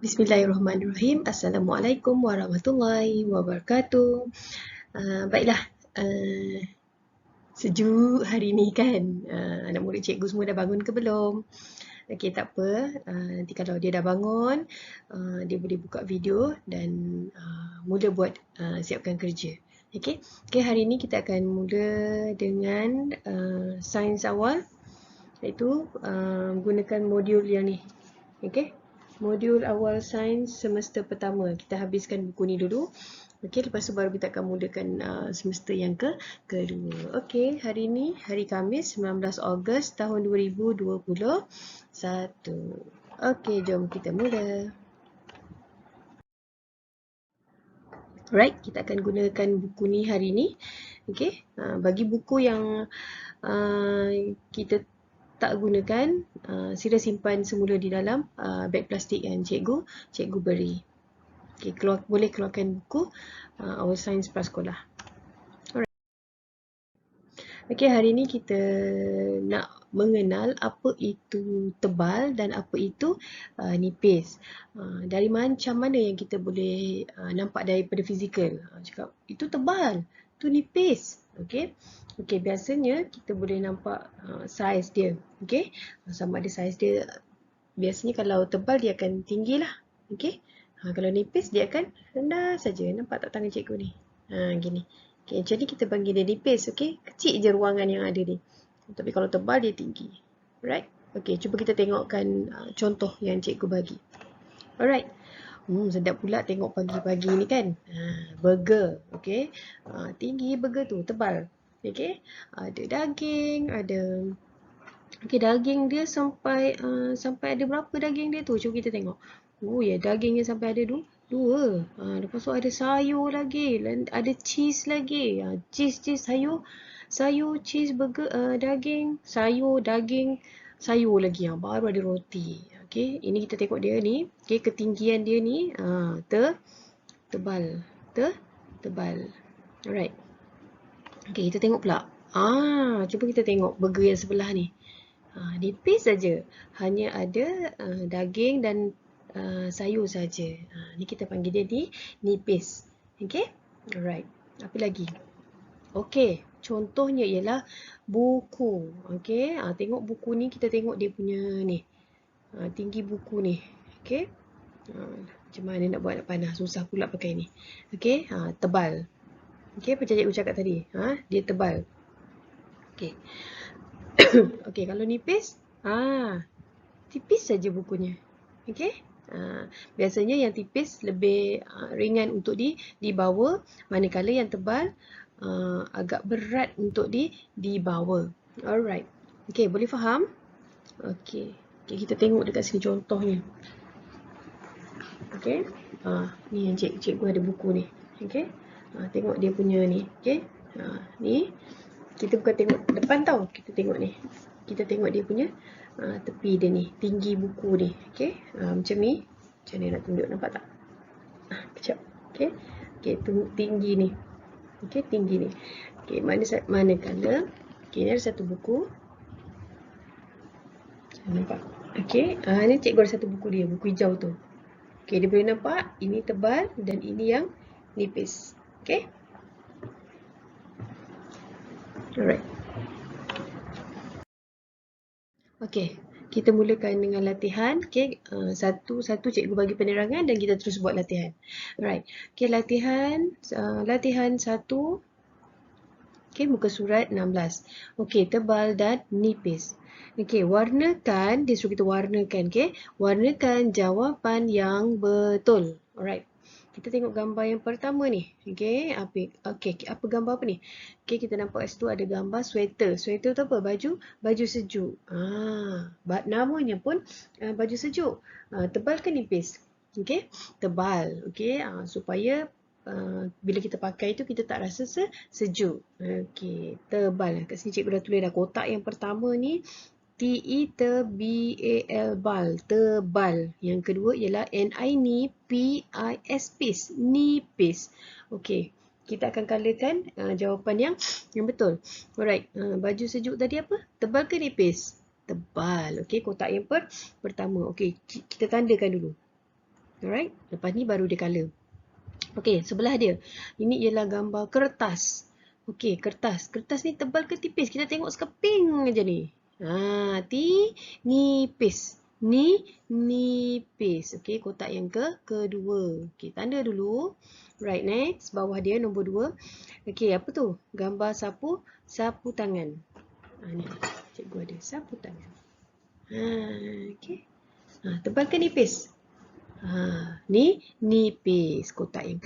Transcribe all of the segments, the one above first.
Bismillahirrahmanirrahim. Assalamualaikum warahmatullahi wabarakatuh. Baiklah, uh, sejuk hari ni kan. Anak murid cikgu semua dah bangun ke belum? Okey, tak apa. Nanti kalau dia dah bangun, dia boleh buka video dan mula buat siapkan kerja. Okey, hari ni kita akan mula dengan sains awal, iaitu gunakan modul yang ni. Okey. Modul awal sains semester pertama. Kita habiskan buku ni dulu. Okey, lepas tu baru kita akan mulakan semester yang kedua. Okey, hari ni hari Khamis 19 Ogos tahun 2021. Okey, jom kita mula. Alright, kita akan gunakan buku ni hari ni. Okey, bagi buku yang kita tak gunakan, sila simpan semula di dalam beg plastik yang cikgu beri. Okay, boleh keluarkan buku Our Science Prasekolah. Alright. Okay, hari ni kita nak mengenal apa itu tebal dan apa itu nipis. Dari macam mana yang kita boleh nampak daripada fizikal. Cakap, itu tebal, itu nipis. Okay. Okay, biasanya kita boleh nampak saiz dia. Okay, sama ada saiz dia. Biasanya kalau tebal dia akan tinggi lah. Okay. Kalau nipis dia akan rendah saja. Nampak tak tangan cikgu ni? Gini. Okay, jadi kita panggil dia nipis. Okay, kecil je ruangan yang ada ni. Tapi kalau tebal dia tinggi. Alright. Okay, cuba kita tengokkan contoh yang cikgu bagi. Alright. Sedap pula tengok pagi-pagi ni kan. Burger. Okay. Tinggi burger tu. Tebal. Okay. Ada daging. Ada... Okay, daging dia sampai ada berapa daging dia tu? Cuba kita tengok. Oh ya, dagingnya sampai ada dua. Lepas tu ada sayur lagi. Ada cheese lagi. Cheese, sayur, cheese, burger, daging, sayur, daging, sayur lagi. Baru ada roti. Okay, ini kita tengok dia ni. Okay, ketinggian dia ni tebal. Tebal. Alright. Okay, kita tengok pula. Cuba kita tengok burger yang sebelah ni. Nipis saja. Hanya ada daging dan sayur saja. Ni kita panggil dia nipis. Okay? Alright. Apa lagi? Okay. Contohnya ialah buku. Okay? Tengok buku ni. Kita tengok dia punya ni. Tinggi buku ni. Okay? Macam mana nak buat nak panah? Susah pula pakai ni. Okay? Tebal. Okay? Macam cikgu cakap tadi. Dia tebal. Okay. Okey, kalau nipis, tipis saja bukunya. Okey. Biasanya yang tipis lebih ringan untuk dibawa, manakala yang tebal agak berat untuk dibawa. Alright. Okey, boleh faham? Okey. Okay, kita tengok dekat sini contohnya. Okey. Ni yang cikgu ada buku ni. Okey. Tengok dia punya ni. Okey. Ni kita bukan tengok depan tau, kita tengok ni. Kita tengok dia punya tepi dia ni, tinggi buku ni. Okey, macam ni. Macam ni nak tunjuk, nampak tak? Kejap. Okey. Okey, tinggi ni. Okey, tinggi ni. Okey, manakala okey, ni ada satu buku. Nampak? Okey, ni cikgu ada satu buku dia, buku hijau tu. Okey, dia boleh nampak ini tebal dan ini yang nipis. Okey? Alright. Okey, kita mulakan dengan latihan. Okey, satu cikgu bagi penerangan dan kita terus buat latihan. Alright. Okey, latihan 1. Okey, muka surat 16. Okey, tebal dan nipis. Okey, warnakan, dia suruh kita warnakan. Okey, warnakan jawapan yang betul. Alright. Kita tengok gambar yang pertama ni. Okey, apa gambar apa ni? Okey, kita nampak kat situ ada gambar sweater. Sweater tu apa? Baju sejuk. Namanya pun baju sejuk. Tebal ke nipis? Okey, tebal. Okey, supaya bila kita pakai tu kita tak rasa sejuk. Okey, tebal. Kat sini cikgu dah tulis dah kotak yang pertama ni T-E-T-B-A-L bal, tebal. Yang kedua ialah N-I-N-P-I-S nipis. Okey, kita akan colourkan jawapan yang betul. Alright, baju sejuk tadi apa? Tebal ke nipis? Tebal. Okey, kotak yang pertama. Okey, kita tandakan dulu. Alright, lepas ni baru dia colour. Okey, sebelah dia. Ini ialah gambar kertas. Okey, kertas. Kertas ni tebal ke tipis? Kita tengok sekeping aja ni. Nipis. Nipis. Okey, kotak yang kedua. Okey, tanda dulu. Right, next. Bawah dia nombor 2. Okey, apa tu? Gambar sapu tangan. Ni. Cikgu ada sapu tangan. Okey. Tebal ke nipis? Ni nipis. Kotak yang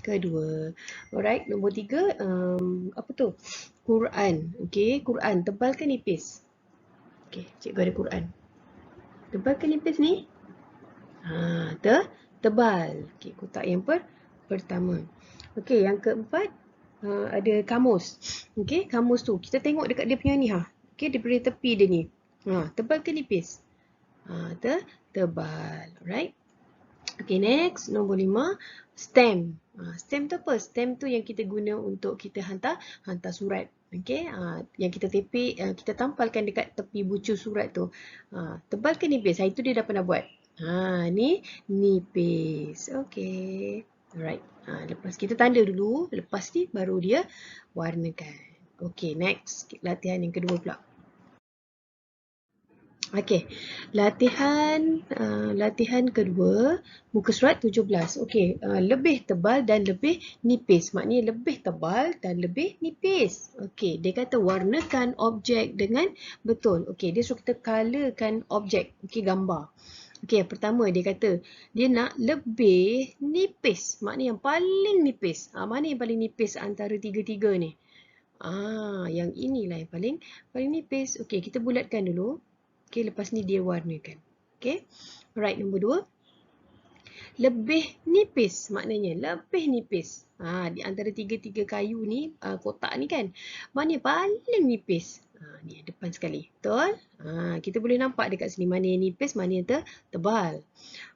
kedua. Alright, nombor 3. Apa tu? Quran. Okey, Quran. Tebal ke nipis? Okey, cikgu ada Quran. Tebal ke nipis ni? Tebal. Okey, kotak yang pertama. Okey, yang keempat. Ada kamus. Okey, kamus tu. Kita tengok dekat dia punya ni. Okey, di tepi dia ni. Tebal ke nipis? Tebal. Alright. Okay, next. Nombor 5. Stamp. Stamp tu apa? Stamp tu yang kita guna untuk kita hantar surat. Okay. Yang kita tipik, kita tampalkan dekat tepi bucu surat tu. Tebal ke nipis? Itu dia dah pernah buat. Ni nipis. Okay. Alright. Lepas kita tanda dulu. Lepas ni baru dia warnakan. Okay, next. Latihan yang kedua pula. Okey, latihan kedua, muka surat 17. Okey, lebih tebal dan lebih nipis. Maknanya lebih tebal dan lebih nipis. Okey, dia kata warnakan objek dengan betul. Okey, dia suruh kita colourkan objek. Okey, gambar. Okey, yang pertama dia kata dia nak lebih nipis. Maknanya yang paling nipis. Mana yang paling nipis antara tiga-tiga ni? Yang inilah yang paling nipis. Okey, kita bulatkan dulu. Okey, lepas ni dia warnakan. Okey. Alright, nombor 2. Lebih nipis. Maknanya lebih nipis. Di antara tiga-tiga kayu ni, kotak ni kan. Mana yang paling nipis? Ni depan sekali. Betul? Kita boleh nampak dekat sini mana yang nipis, mana yang tebal.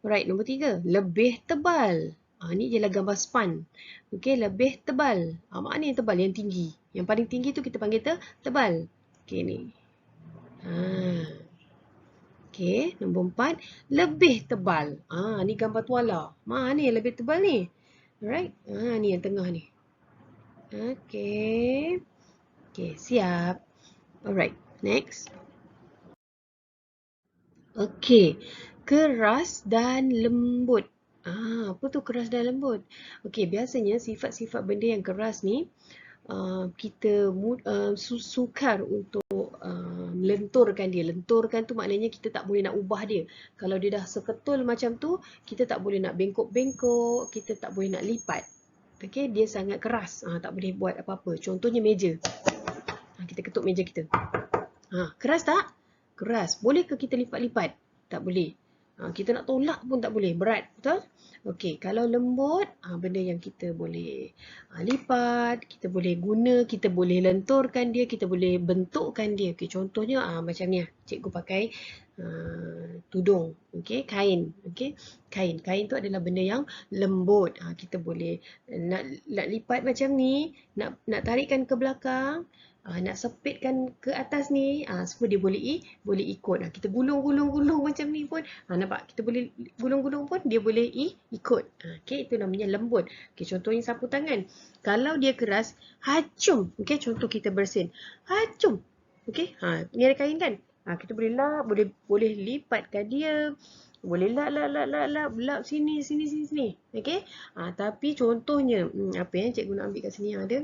Alright, nombor 3. Lebih tebal. Ni ialah gambar span. Okey, lebih tebal. Mana yang tebal? Yang tinggi. Yang paling tinggi tu kita panggil tebal. Okey, ni. Okey, nombor 4. Lebih tebal. Ni gambar tuala. Mana yang lebih tebal ni? Alright. Ni yang tengah ni. Okey. Okey, siap. Alright, next. Okey, keras dan lembut. Apa tu keras dan lembut? Okey, biasanya sifat-sifat benda yang keras ni kita sukar untuk lenturkan dia. Lenturkan tu maknanya kita tak boleh nak ubah dia. Kalau dia dah seketul macam tu, kita tak boleh nak bengkok-bengkok, kita tak boleh nak lipat. Okey, dia sangat keras. Tak boleh buat apa-apa. Contohnya meja. Kita ketuk meja kita. Keras tak? Keras. Boleh ke kita lipat-lipat? Tak boleh. Kita nak tolak pun tak boleh. Berat. Betul? Okey, kalau lembut, benda yang kita boleh lipat, kita boleh guna, kita boleh lenturkan dia, kita boleh bentukkan dia. Okey, contohnya macam ni. Cikgu pakai tudung. Okey, kain. Okey, kain. Kain tu adalah benda yang lembut. Kita boleh nak lipat macam ni, nak tarikkan ke belakang, nak sepitkan ke atas ni, semua dia boleh ikut. Kita gulung-gulung macam ni pun, nampak? Kita boleh gulung-gulung pun dia boleh ikut. Okey, itu namanya lembut. Okey, contohnya sapu tangan. Kalau dia keras, hacum. Okey, contoh kita bersin. Hacum. Okey, ni ada kain kan? Kita boleh lap, boleh lipatkan dia. Boleh lap sini. Okey? Tapi contohnya, apa yang cikgu nak ambil kat sini ada?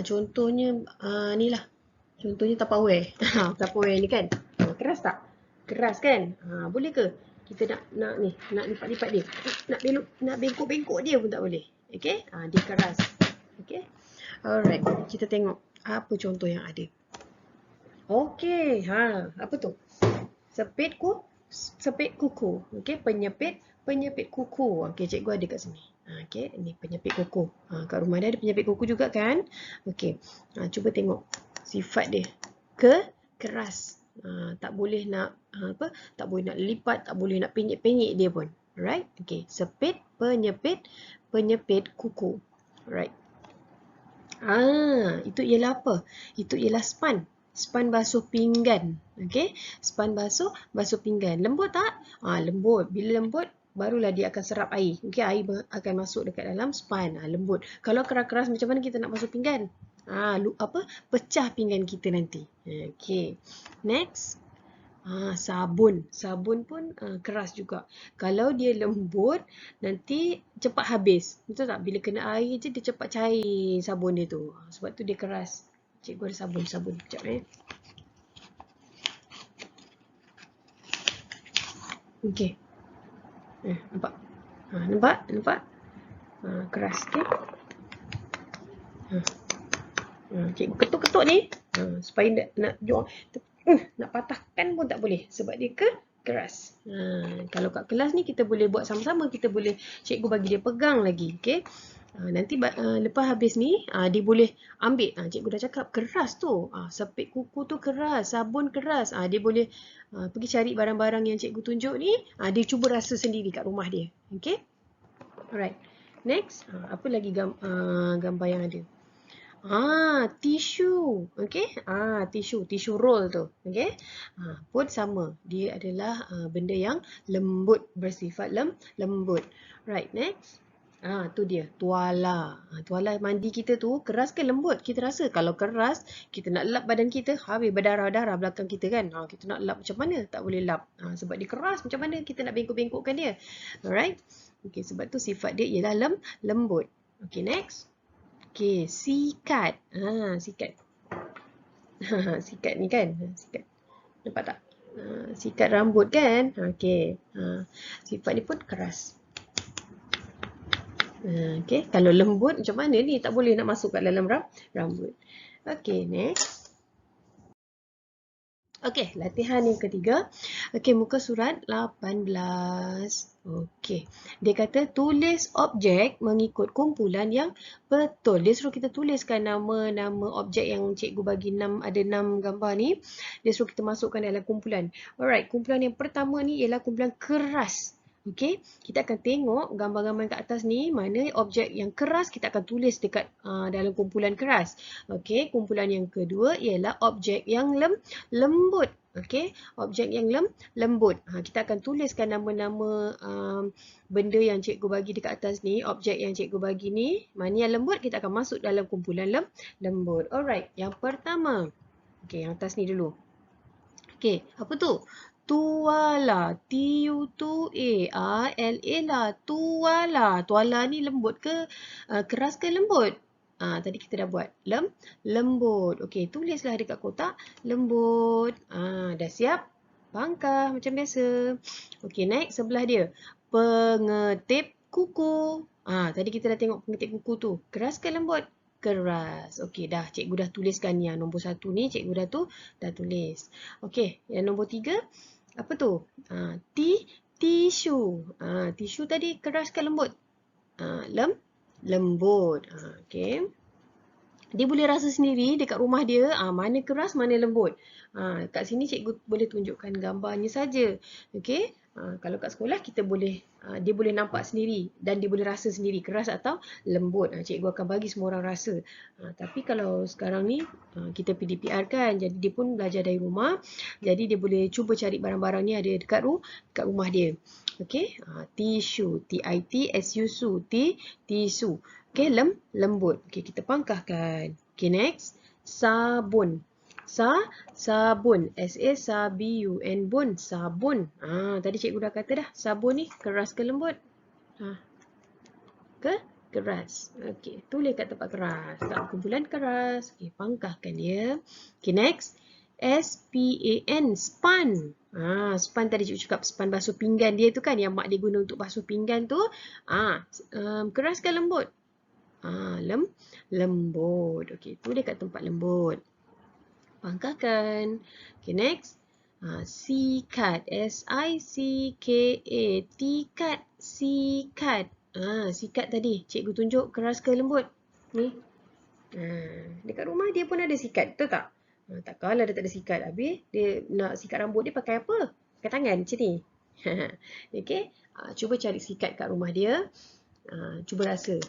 Contohnya ni lah. Contohnya Tupperware. Tupperware ni kan. Keras tak? Keras kan? Boleh ke kita nak lipat-lipat dia? Nak bengkok-bengkok dia pun tak boleh. Okey? Dia keras. Okey? Alright, kita tengok apa contoh yang ada. Okey, apa tu? Sepit kuku. Okey, penyepit kuku. Okey, cikgu ada kat sini. Okey, ni penyepit kuku. Kat rumah dia ada penyepit kuku juga kan? Okey. Cuba tengok sifat dia. Keras. Tak boleh nak tak boleh nak lipat, tak boleh nak penyek-penyek dia pun. Alright? Okey, sepit, penyepit kuku. Alright. Itu ialah apa? Itu ialah span. Span basuh pinggan. Okey. Span basuh pinggan. Lembut tak? Lembut. Bila lembut, barulah dia akan serap air. Okey, air akan masuk dekat dalam span. Lembut. Kalau keras-keras macam mana kita nak basuh pinggan? Pecah pinggan kita nanti. Okey. Next. Sabun. Sabun pun keras juga. Kalau dia lembut, nanti cepat habis. Betul tak? Bila kena air je, dia cepat cair sabun dia tu. Sebab tu dia keras. Cikgu ada sabun. Sekejap Okey. Nampak? Nampak? Keras. Okey. Cikgu ketuk-ketuk ni. Supaya nak patahkan pun tak boleh. Sebab dia keras. Kalau kat kelas ni kita boleh buat sama-sama. Cikgu bagi dia pegang lagi. Okay? Nanti lepas habis ni, dia boleh ambil. Cikgu dah cakap keras tu. Sepit kuku tu keras. Sabun keras. Dia boleh pergi cari barang-barang yang cikgu tunjuk ni. Dia cuba rasa sendiri kat rumah dia. Okay? Alright. Next. Apa lagi gambar yang ada? Tisu. Okey. Tisu roll tu. Okey. Pun sama. Dia adalah benda yang lembut, bersifat lembut. Right, next. Tu dia, tuala. Tuala mandi kita tu keras ke lembut? Kita rasa kalau keras, kita nak lap badan kita, habis berdarah-darah belakang kita kan. Kita nak lap macam mana? Tak boleh lap. Sebab dia keras, macam mana kita nak bengkok-bengkokkan dia? Alright. Okey, sebab tu sifat dia ialah lembut. Okey, next. Okey, sikat. Sikat. Sikat ni kan? Sikat. Nampak tak? Sikat rambut kan? Okey. Sifat ni pun keras. Okey, kalau lembut macam mana ni? Tak boleh nak masuk kat dalam rambut. Okey, next. Okey, latihan yang ketiga. Okey, muka surat 18. Okey. Dia kata tulis objek mengikut kumpulan yang betul. Dia suruh kita tuliskan nama-nama objek yang cikgu bagi ada 6 gambar ni. Dia suruh kita masukkan dalam kumpulan. Alright, kumpulan yang pertama ni ialah kumpulan keras. Okey, kita akan tengok gambar-gambar kat atas ni, mana objek yang keras kita akan tulis dekat dalam kumpulan keras. Okey, kumpulan yang kedua ialah objek yang lembut. Okey, objek yang lembut. Kita akan tuliskan nama-nama benda yang cikgu bagi dekat atas ni, objek yang cikgu bagi ni, mana yang lembut kita akan masuk dalam kumpulan lembut. Alright, yang pertama. Okey, yang atas ni dulu. Okey, apa tu? Tuala, T-U-2-A-L-A lah, tuala. Tuala ni lembut ke keras ke lembut? Tadi kita dah buat. Lembut. Okey, tulislah dekat kotak. Lembut. Dah siap? Pangkah macam biasa. Okey, next sebelah dia. Pengetip kuku. Tadi kita dah tengok pengetip kuku tu. Keras ke lembut? Keras. Okey, dah. Cikgu dah tuliskan yang nombor 1 ni. Cikgu dah tulis. Okey, yang nombor 3. Apa tu? Tisu. Tisu tadi keras ke lembut? Lembut. Okey. Dia boleh rasa sendiri dekat rumah dia mana keras, mana lembut. Kat sini cikgu boleh tunjukkan gambarnya saja. Okey. Kalau kat sekolah kita boleh dia boleh nampak sendiri dan dia boleh rasa sendiri keras atau lembut. Cikgu akan bagi semua orang rasa. Tapi kalau sekarang ni kita PDPR kan, jadi dia pun belajar dari rumah. Jadi dia boleh cuba cari barang-barang ni ada dekat rumah dia. Okey. Tisu, T-I-T-S-U-S-U, tisu. Okey, lembut. Okey, kita pangkahkan. Okey, next. Sabun. Sabun. S-A-S-A-B-U-N. Bun. Sabun. Tadi cikgu dah kata dah. Sabun ni keras ke lembut? Keras. Okey, tulis kat tempat keras. Kumpulan keras. Okey, pangkahkan dia. Okey, next. S-P-A-N. Span. Span tadi cikgu cakap span basuh pinggan dia tu kan. Yang mak dia guna untuk basuh pinggan tu. Keras ke lembut? Lembut. Okey, tulis kat tempat lembut. Pangkahkan. Okay, next. Sikat. S-I-C-K-A. Tikat. Sikat. Sikat tadi. Cikgu tunjuk keras ke lembut? Ni. Dekat rumah dia pun ada sikat. Betul tak? Takkanlah dia tak ada sikat. Habis dia nak sikat rambut dia pakai apa? Pakai tangan macam ni. Okay. Cuba cari sikat kat rumah dia. Cuba rasa.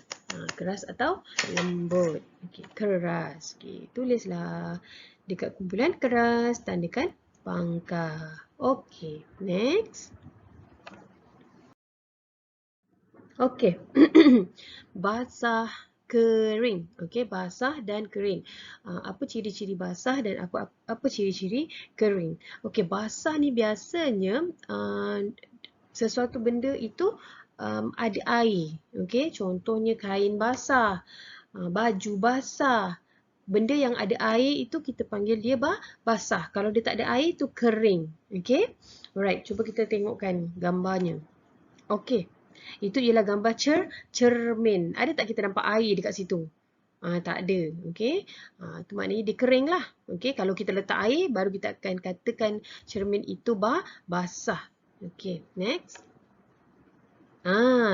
Keras atau lembut. Okay. Keras. Okay. Tulislah. Dekat kumpulan keras, tandakan pangkah. Okey, next. Okey. Basah, kering. Okey, basah dan kering. Apa ciri-ciri basah dan apa ciri-ciri kering? Okey, basah ni biasanya sesuatu benda itu ada air. Okey, contohnya kain basah, baju basah. Benda yang ada air itu kita panggil dia basah. Kalau dia tak ada air itu kering. Okey. Alright, cuba kita tengokkan gambarnya. Okey. Itu ialah gambar cermin. Ada tak kita nampak air dekat situ? Tak ada. Okey. Itu maknanya dia kering lah. Okey. Kalau kita letak air, baru kita akan katakan cermin itu basah. Okey. Next.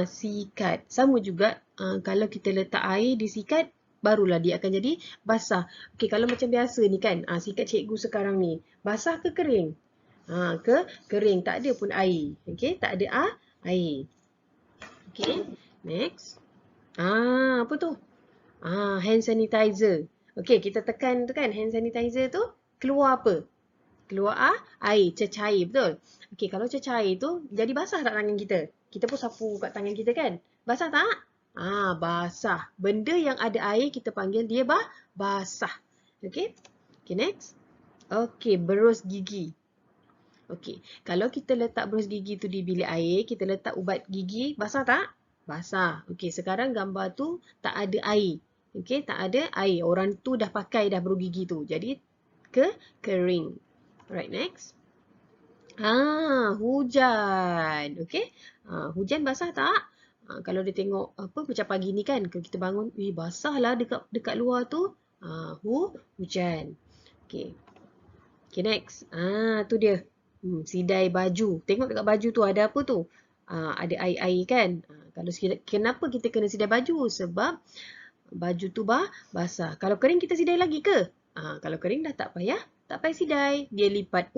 Sikat. Sama juga. Kalau kita letak air di sikat, barulah dia akan jadi basah. Okey. Kalau macam biasa ni kan. Sikat cikgu sekarang ni. Basah ke kering? Kering. Tak ada pun air. Okey. Tak ada air. Okay, next. Apa tu? Hand sanitizer. Okay, kita tekan tu kan hand sanitizer tu, keluar apa? Keluar air, cecair, betul? Okay, kalau cecair tu, jadi basah tak tangan kita? Kita pun sapu kat tangan kita kan? Basah tak? Basah. Benda yang ada air, kita panggil dia basah. Okay? Okay, next. Okay, berus gigi. Okey, kalau kita letak berus gigi tu di bilik air, kita letak ubat gigi, basah tak? Basah. Okey, sekarang gambar tu tak ada air. Okey, tak ada air. Orang tu dah pakai dah berus gigi tu. Jadi kering. Alright, next. Hujan. Okey. Hujan basah tak? Kalau dia tengok apa macam pagi ni kan, kalau kita bangun, basahlah dekat luar tu. Hujan. Okey. Okay, next. Tu dia. Sidai baju. Tengok dekat baju tu ada apa tu? Ada air-air kan? Kalau kenapa kita kena sidai baju? Sebab baju tu basah. Kalau kering kita sidai lagi ke? Kalau kering dah tak payah sidai. Dia lipat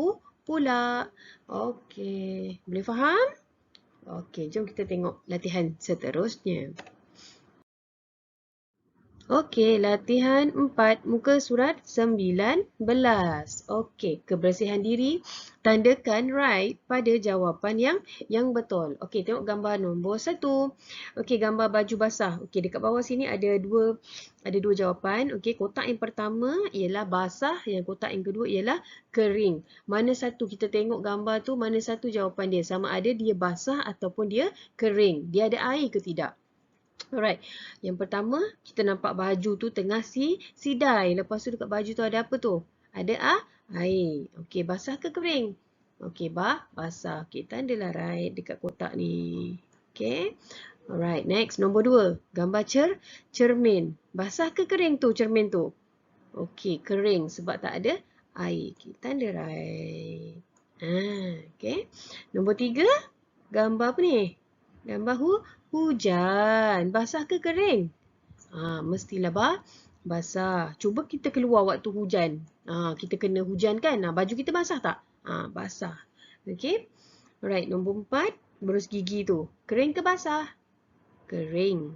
pula. Okey. Boleh faham? Okey, jom kita tengok latihan seterusnya. Okey, latihan 4, muka surat 19. Okey, kebersihan diri, tandakan right pada jawapan yang betul. Okey, tengok gambar nombor 1. Okey, gambar baju basah. Okey, dekat bawah sini ada dua jawapan. Okey, kotak yang pertama ialah basah, yang kotak yang kedua ialah kering. Mana satu kita tengok gambar tu, mana satu jawapan dia? Sama ada dia basah ataupun dia kering. Dia ada air ke tidak? Alright, yang pertama kita nampak baju tu tengah sidai. Lepas tu dekat baju tu ada apa tu? Ada air. Okey, basah ke kering? Okey, basah. Okey, tandalah right dekat kotak ni. Okey. Alright, next nombor 2. Gambar cermin. Basah ke kering tu cermin tu? Okey, kering sebab tak ada air. Okey, tanda right. Okey. Nombor 3. Gambar apa ni? Gambar hujan. Basah ke kering? Mestilah basah. Cuba kita keluar waktu hujan. Kita kena hujan kan? Baju kita basah tak? Basah. Okey. Alright, nombor 4. Berus gigi tu. Kering ke basah? Kering.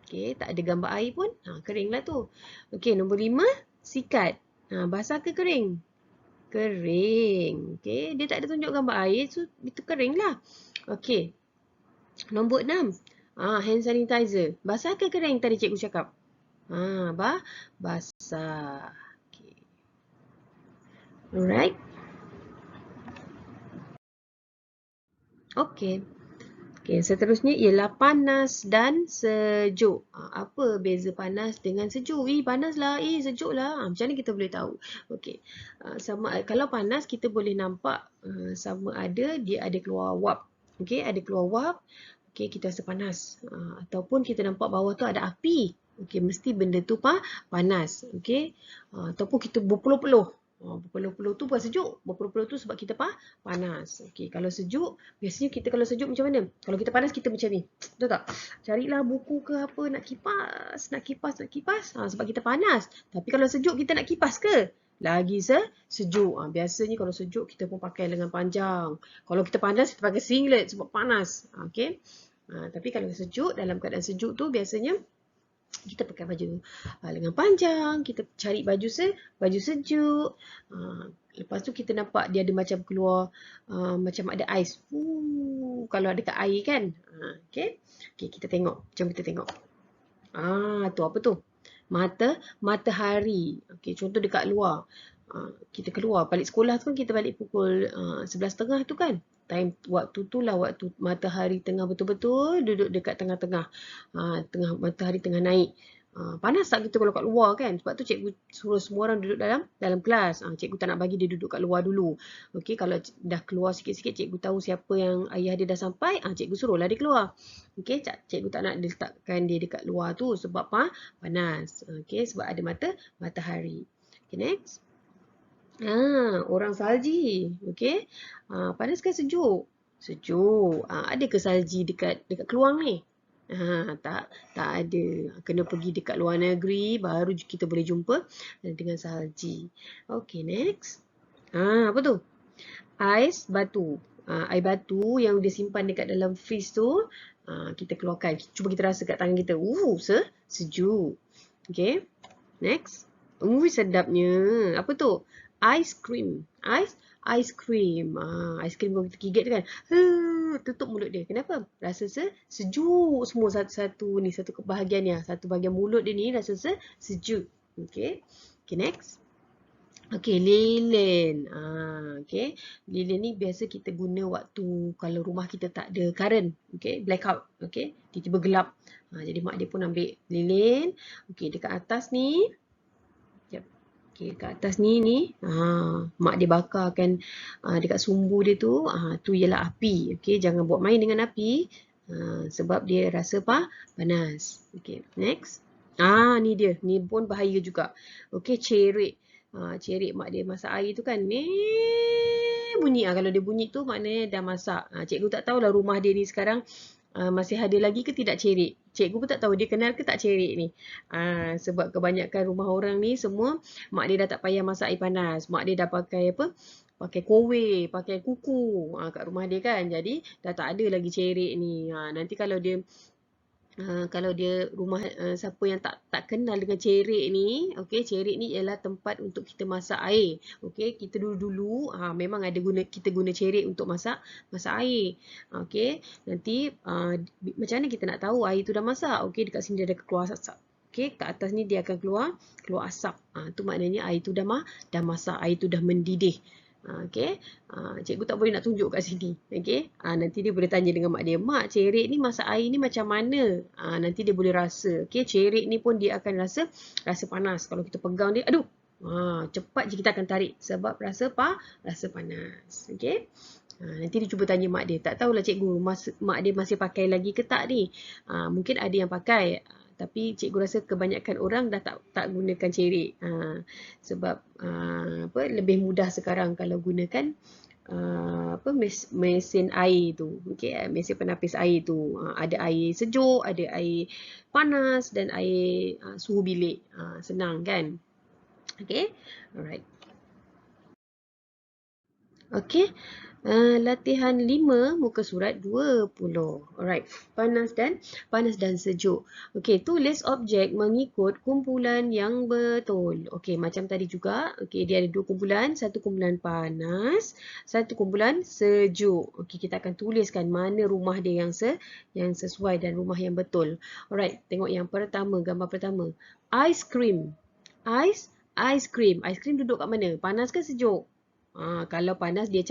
Okey, tak ada gambar air pun. Keringlah tu. Okey, nombor 5. Sikat. Basah ke kering? Kering. Okey, dia tak ada tunjuk gambar air. So, itu kering lah. Okey. Nombor 6. Hand sanitizer. Basah ke kering tadi cikgu cakap? Basah. Okay. Alright. Okay. Okay, seterusnya ialah panas dan sejuk. Apa beza panas dengan sejuk? Panas lah. Sejuk lah. Macam mana kita boleh tahu? Okay. Kalau panas, kita boleh nampak sama ada dia ada keluar wap. Okay, ada keluar wap. Okay, kita rasa panas. Ataupun kita nampak bawah tu ada api. Okay, mesti benda tu panas. Okay. Ataupun kita berpeluh-peluh. Berpeluh-peluh tu bukan sejuk. Berpeluh-peluh tu sebab kita panas. Okay, kalau sejuk, biasanya kita kalau sejuk macam mana? Kalau kita panas, kita macam ni. Betul tak? Carilah buku ke apa, nak kipas. Sebab kita panas. Tapi kalau sejuk, kita nak kipas ke? Lagi sejuk. Biasanya kalau sejuk, kita pun pakai lengan panjang. Kalau kita panas, kita pakai singlet sebab panas. Okay. Tapi kalau sejuk, dalam keadaan sejuk tu biasanya kita pakai baju lengan panjang, kita cari baju sejuk. Lepas tu kita nampak dia ada macam keluar macam ada ais. Kalau dekat air kan. Okey. Okey, kita tengok. Jom kita tengok. Tu apa tu? Matahari. Okey, contoh dekat luar. Kita keluar balik sekolah tu kan, kita balik pukul 11.30 tu kan. Waktu tu lah waktu matahari tengah betul-betul duduk dekat tengah-tengah. Matahari tengah naik. Panas tak kita kalau kat luar kan? Sebab tu cikgu suruh semua orang duduk dalam kelas. Cikgu tak nak bagi dia duduk kat luar dulu. Okey, kalau dah keluar sikit-sikit, cikgu tahu siapa yang ayah dia dah sampai, cikgu suruhlah dia keluar. Okey, cikgu tak nak dia letakkan dia dekat luar tu sebab panas. Okey, sebab ada matahari. Okay, next. Orang salji. Okey. Panas ke sejuk? Sejuk. Ada ke salji dekat Keluang ni? Tak ada. Kena pergi dekat luar negeri baru kita boleh jumpa dengan salji. Okey, next. Apa tu? Ais batu. Air batu yang dia simpan dekat dalam freeze tu, kita keluarkan. Cuba kita rasa kat tangan kita. Sejuk. Okey. Next. Sedapnya. Apa tu? Ice cream. Ice cream. Ice cream kalau kita gigit kan. Tutup mulut dia. Kenapa? Rasa sejuk semua satu kebahagiannya. Satu bahagian mulut dia ni rasa sejuk. Okey. Okay, next. Okey, lilin. Okey. Lilin ni biasa kita guna waktu kalau rumah kita tak ada current. Okey, blackout. Okey, tiba-tiba gelap. Jadi mak dia pun ambil lilin. Okey, dekat atas ni. Okey, kat atas ni mak dia bakarkan dekat sumbu dia tu, tu ialah api. Okey, jangan buat main dengan api sebab dia rasa panas. Okey, next. Ni dia. Ni pun bahaya juga. Okey, cerik. Cerik mak dia masak air tu kan. Bunyi. Kalau dia bunyi tu maknanya dah masak. Cikgu tak tahulah rumah dia ni sekarang masih ada lagi ke tidak cerik. Cikgu pun tak tahu dia kenal ke tak cerik ni. Sebab kebanyakan rumah orang ni semua mak dia dah tak payah masak air panas. Mak dia dah pakai apa? Pakai kowe, pakai kuku kat rumah dia kan. Jadi dah tak ada lagi cerik ni. Nanti kalau dia rumah siapa yang tak kenal dengan cerik ni, okey, cerik ni ialah tempat untuk kita masak air. Okey, kita dulu memang kita guna cerik untuk masak air. Okey, nanti macam mana kita nak tahu air tu dah masak? Okey, dekat sini dia ada keluar asap. Okey, kat atas ni dia akan keluar asap. Tu maknanya air tu dah masak, air tu dah mendidih. Okey, cikgu tak boleh nak tunjuk kat sini. Okey, nanti dia boleh tanya dengan mak dia, mak, cerik ni masak air ni macam mana? Nanti dia boleh rasa. Okey, cerik ni pun dia akan rasa panas. Kalau kita pegang dia, aduh, cepat je kita akan tarik sebab rasa panas. Okey, nanti dia cuba tanya mak dia, tak tahulah cikgu, mak dia masih pakai lagi ke tak ni? Mungkin ada yang pakai. Tapi cikgu rasa kebanyakan orang dah tak gunakan cerik. Sebab lebih mudah sekarang kalau gunakan mesin air tu. Okey, mesin penapis air tu. Ada air sejuk, ada air panas dan air suhu bilik. Senang kan? Okey. Alright. Okey. Latihan 5 muka surat 20. Alright. Panas dan sejuk. Okey, tulis objek mengikut kumpulan yang betul. Okey, macam tadi juga. Okey, dia ada dua kumpulan, satu kumpulan panas, satu kumpulan sejuk. Okey, kita akan tuliskan mana rumah dia yang sesuai dan rumah yang betul. Alright, tengok yang pertama, gambar pertama. Ice cream. Ice cream. Ice cream duduk kat mana? Panas ke sejuk? Kalau panas dia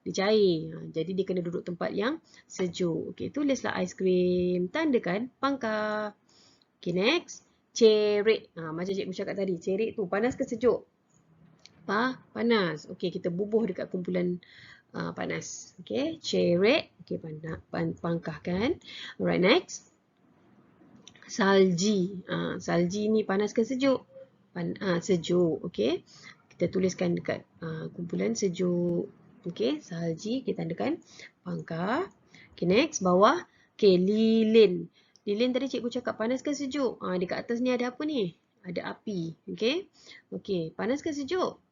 cair. Jadi dia kena duduk tempat yang sejuk. Okey, tulislah ice cream. Tandakan pangkah. Okey, next. Cerik. Macam cikgu cakap tadi. Cerik tu panas ke sejuk? Panas. Okey, kita bubuh dekat kumpulan panas. Okey, cerik. Okey, pangkahkan. Alright, next. Salji. Salji ni panas ke sejuk? Sejuk. Okey. Kita tuliskan dekat kumpulan sejuk. Okey, salji kita tandakan pangkah. Okey, next bawah. Okey, lilin. Lilin tadi cikgu cakap panas ke sejuk? Dekat atas ni ada apa ni? Ada api. Okey. Okey, panas ke sejuk?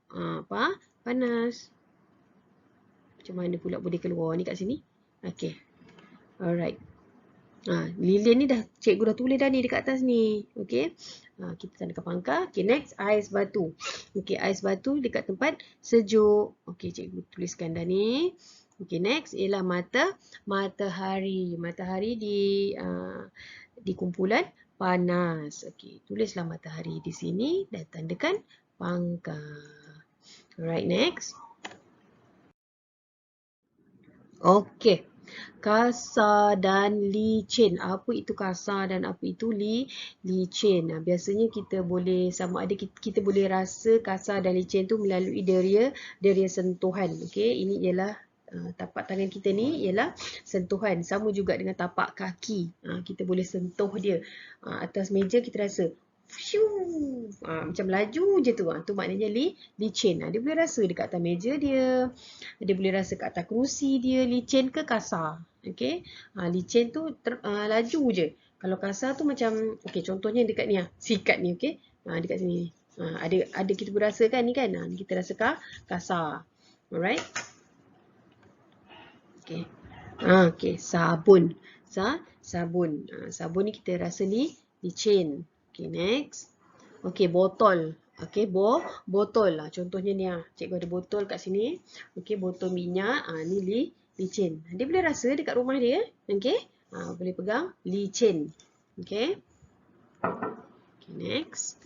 Panas. Macam mana pula boleh keluar ni kat sini? Okey. Alright. Lilian ni cikgu dah tulis dah ni dekat atas ni. Okey. Kita tandakan pangkal. Okey, next ais batu. Okey, ais batu dekat tempat sejuk. Okey, cikgu tuliskan dah ni. Okey, next ialah matahari. Matahari di kumpulan panas. Okey, tulislah matahari di sini dan tandakan pangkal. Alright, next. Okey. Kasar dan licin. Apa itu kasar dan apa itu licin? Biasanya kita boleh sama ada kita boleh rasa kasar dan licin tu melalui deria sentuhan. Okey, ini ialah tapak tangan kita ni ialah sentuhan. Sama juga dengan tapak kaki. Kita boleh sentuh dia. Atas meja kita rasa macam laju je tu. Tu maknanya licin. Dia boleh rasa dekat atas meja dia. Dia boleh rasa kat atas kerusi dia. Licin ke kasar. Okay. Licin tu laju je. Kalau kasar tu macam, okay, contohnya dekat ni sikat ni, okay. Dekat sini. Ada kita boleh rasa kan ni kan. Kita rasa kasar. Alright. Okay. Okay. Sabun. Sabun. Sabun ni kita rasa licin. Okay, next. Okay, botol. Okay, botol. Contohnya ni cikgu ada botol kat sini. Okay, botol minyak. Ni licin. Dia boleh rasa dekat rumah dia. Okay. Boleh pegang. Licin. Okay. Okay, next.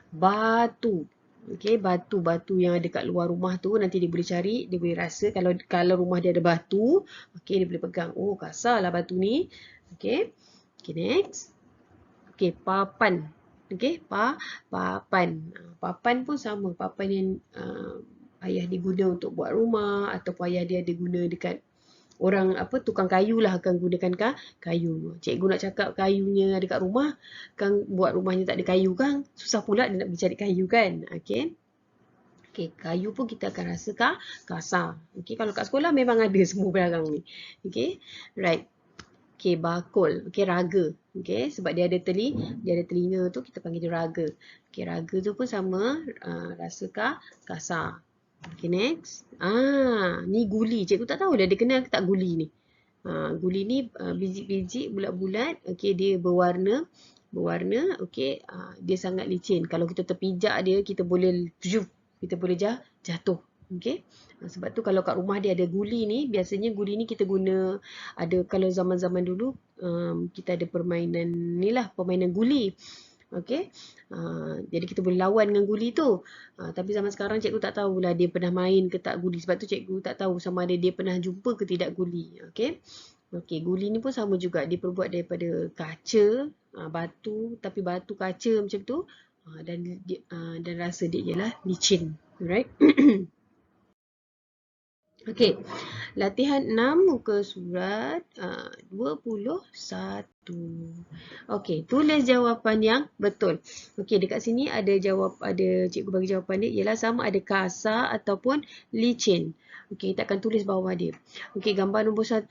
Batu. Okay, batu yang ada kat luar rumah tu nanti dia boleh cari, dia boleh rasa kalau rumah dia ada batu, okay, dia boleh pegang. Oh, kasar lah batu ni. Okay. Okay, next. Okay, papan. Okay, papan. Papan pun sama. Papan yang ayah dia guna untuk buat rumah ataupun ayah dia ada guna dekat orang tukang kayu lah akan gunakan kayu. Cikgu nak cakap kayunya dekat rumah, kan buat rumahnya tak ada kayu kan, susah pula dia nak pergi cari kayu kan. Okay. Okay, kayu pun kita akan rasa kasar. Okay, kalau kat sekolah memang ada semua barang ni. Okay, right. Okay, bakul. Okay, raga. Okay, sebab dia ada telinga tu, kita panggil dia raga. Okay, raga tu pun sama, rasa kasar. Okay, next. Ni guli. Cikgu tak tahu dah dia kenal ke tak guli ni. Guli ni biji-biji bulat-bulat. Okay, dia berwarna. Okay, dia sangat licin. Kalau kita terpijak dia, kita boleh jatuh. Okay. Sebab tu kalau kat rumah dia ada guli ni, biasanya guli ni kita guna, kalau zaman-zaman dulu kita ada permainan ni lah, permainan guli. Okay. Jadi kita boleh lawan dengan guli tu. Tapi zaman sekarang cikgu tak tahulah dia pernah main ke tak guli. Sebab tu cikgu tak tahu sama ada dia pernah jumpa ke tidak guli. Okay. Okay, guli ni pun sama juga. Dia perbuat daripada kaca, batu, tapi batu kaca macam tu. Dan rasa dia ialah licin. Alright. Okey, latihan 6 muka surat 21. Okey, tulis jawapan yang betul. Okey, dekat sini ada cikgu bagi jawapan dia ialah sama ada kasar ataupun licin. Okey, kita akan tulis bawah dia. Okey, gambar nombor 1,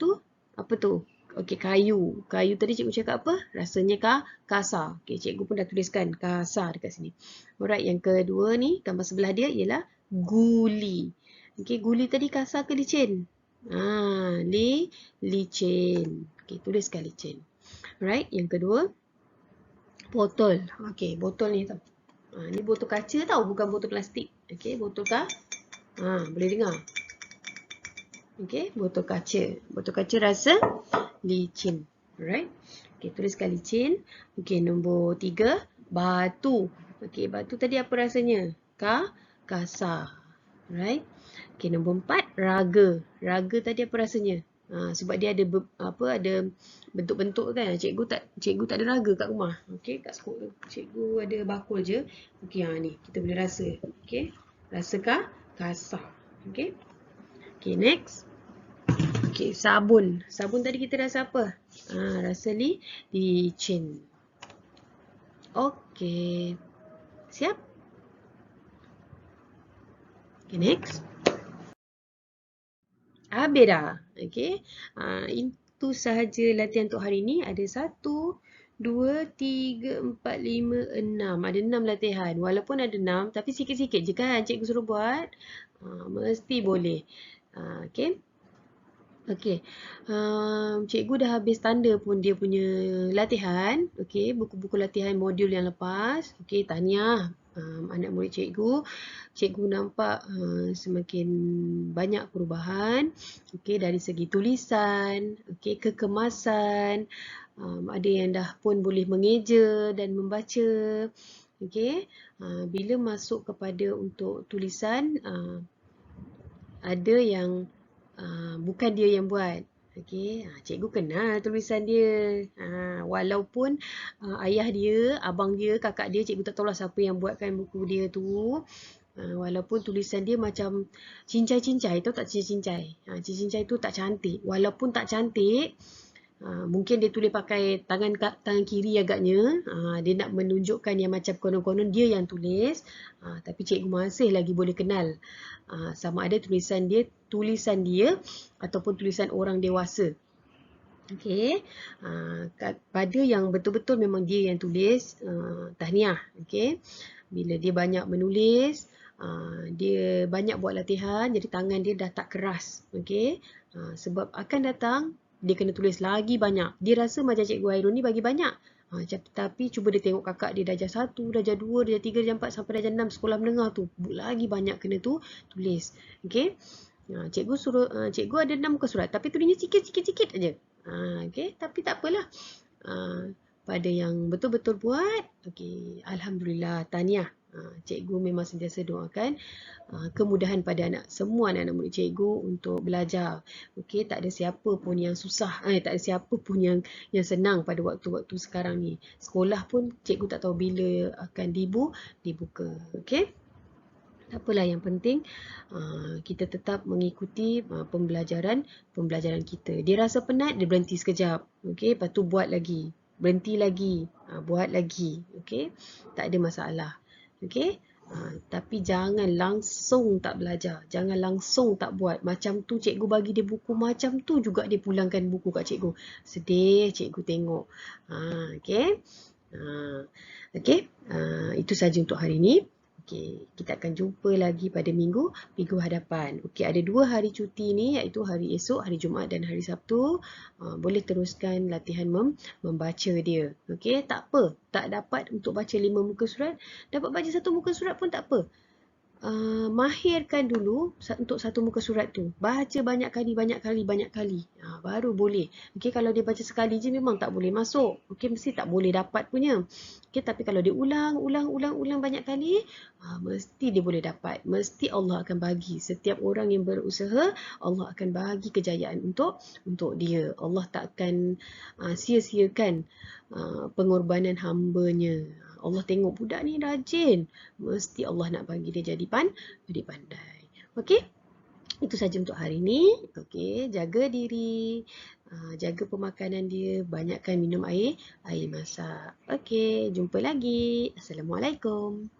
apa tu? Okey, kayu. Kayu tadi cikgu cakap apa? Rasanya kasar. Okey, cikgu pun dah tuliskan kasar dekat sini. Alright, yang kedua ni, gambar sebelah dia ialah guli. Okey, guli tadi kasar ke licin? Licin. Okey, tuliskan licin. Alright, yang kedua. Botol. Okey, botol ni tau. Ni botol kaca tau, bukan botol plastik. Okey, botol boleh dengar. Okey, botol kaca. Botol kaca rasa licin. Alright. Okey, tuliskan licin. Okey, nombor 3. Batu. Okey, batu tadi apa rasanya? Kasar. Alright. Okey, nombor 4, raga. Raga tadi apa rasanya? Sebab dia ada ada bentuk-bentuk kan. Cikgu tak ada raga kat rumah. Okey, kat sekolah cikgu ada bakul je. Okey, ni kita boleh rasa. Okey. Rasakah kasar? Okey. Okey, next. Okey, sabun. Sabun tadi kita rasa apa? Rasa licin. Okey. Siap? Okey, next. Habis dah. Okey. Itu sahaja latihan untuk hari ini. Ada 1, 2, 3, 4, 5, 6. Ada 6 latihan. Walaupun ada 6, tapi sikit-sikit je kan cikgu suruh buat. Mesti boleh. Okey. Okey, cikgu dah habis tanda pun dia punya latihan. Okey, buku-buku latihan modul yang lepas. Okey, tahniah anak murid cikgu. Cikgu nampak semakin banyak perubahan. Okey, dari segi tulisan, okey, kekemasan. Ada yang dah pun boleh mengeja dan membaca. Okey, bila masuk kepada untuk tulisan, ada yang bukan dia yang buat. Okey, cikgu kenal tulisan dia. Walaupun ayah dia, abang dia, kakak dia, cikgu tak tahulah siapa yang buatkan buku dia tu. Walaupun tulisan dia macam cincai-cincai, tahu tak cincai-cincai? Cincai-cincai tu tak cantik. Walaupun tak cantik, mungkin dia tulis pakai tangan kiri agaknya. Dia nak menunjukkan yang macam konon-konon dia yang tulis. Tapi cikgu masih lagi boleh kenal sama ada tulisan dia ataupun tulisan orang dewasa. Okey. Pada yang betul-betul memang dia yang tulis, tahniah. Okey. Bila dia banyak menulis, dia banyak buat latihan, jadi tangan dia dah tak keras. Okey. Sebab akan datang dia kena tulis lagi banyak. Dia rasa macam Cikgu Hairul ni bagi banyak. Tapi cuba dia tengok kakak dia darjah 1, darjah 2, darjah 3, darjah 4 sampai darjah 6 sekolah menengah tu. Lagi banyak kena tulis. Okey. Cikgu ada 6 muka surat tapi tulisnya sikit-sikit aja. Okey, tapi tak apalah. Pada yang betul-betul buat, okey, alhamdulillah, tahniah. Cikgu memang sentiasa doakan kemudahan pada semua anak-anak murid cikgu untuk belajar. Okey, tak ada siapa pun yang susah, tak ada siapa pun yang senang pada waktu-waktu sekarang ni. Sekolah pun cikgu tak tahu bila akan dibuka. Okey. Tak apalah, yang penting kita tetap mengikuti pembelajaran kita. Dia rasa penat, dia berhenti sekejap. Okey, lepas tu buat lagi. Berhenti lagi, buat lagi. Okey, tak ada masalah. Okey. Tapi jangan langsung tak belajar. Jangan langsung tak buat. Macam tu cikgu bagi dia buku, macam tu juga dia pulangkan buku kat cikgu. Sedih cikgu tengok. Okey. Okey. Itu saja untuk hari ini. Okey, kita akan jumpa lagi pada minggu hadapan. Okey, ada 2 hari cuti ni, iaitu hari esok, hari Jumaat dan hari Sabtu. Boleh teruskan latihan membaca dia. Okey, tak apa. Tak dapat untuk baca 5 muka surat, dapat baca 1 muka surat pun tak apa. Mahirkan dulu untuk 1 muka surat tu. Baca banyak kali. Baru boleh. Okey, kalau dia baca sekali je memang tak boleh masuk. Okey, mesti tak boleh dapat punya. Okey, tapi kalau dia ulang banyak kali, mesti dia boleh dapat. Mesti Allah akan bagi. Setiap orang yang berusaha, Allah akan bagi kejayaan untuk dia. Allah tak akan sia-siakan pengorbanan hamba-Nya. Allah tengok budak ni rajin. Mesti Allah nak bagi dia jadi pandai. Okey? Itu saja untuk hari ini. Okey, jaga diri. Jaga pemakanan dia. Banyakkan minum air masak. Okey, jumpa lagi. Assalamualaikum.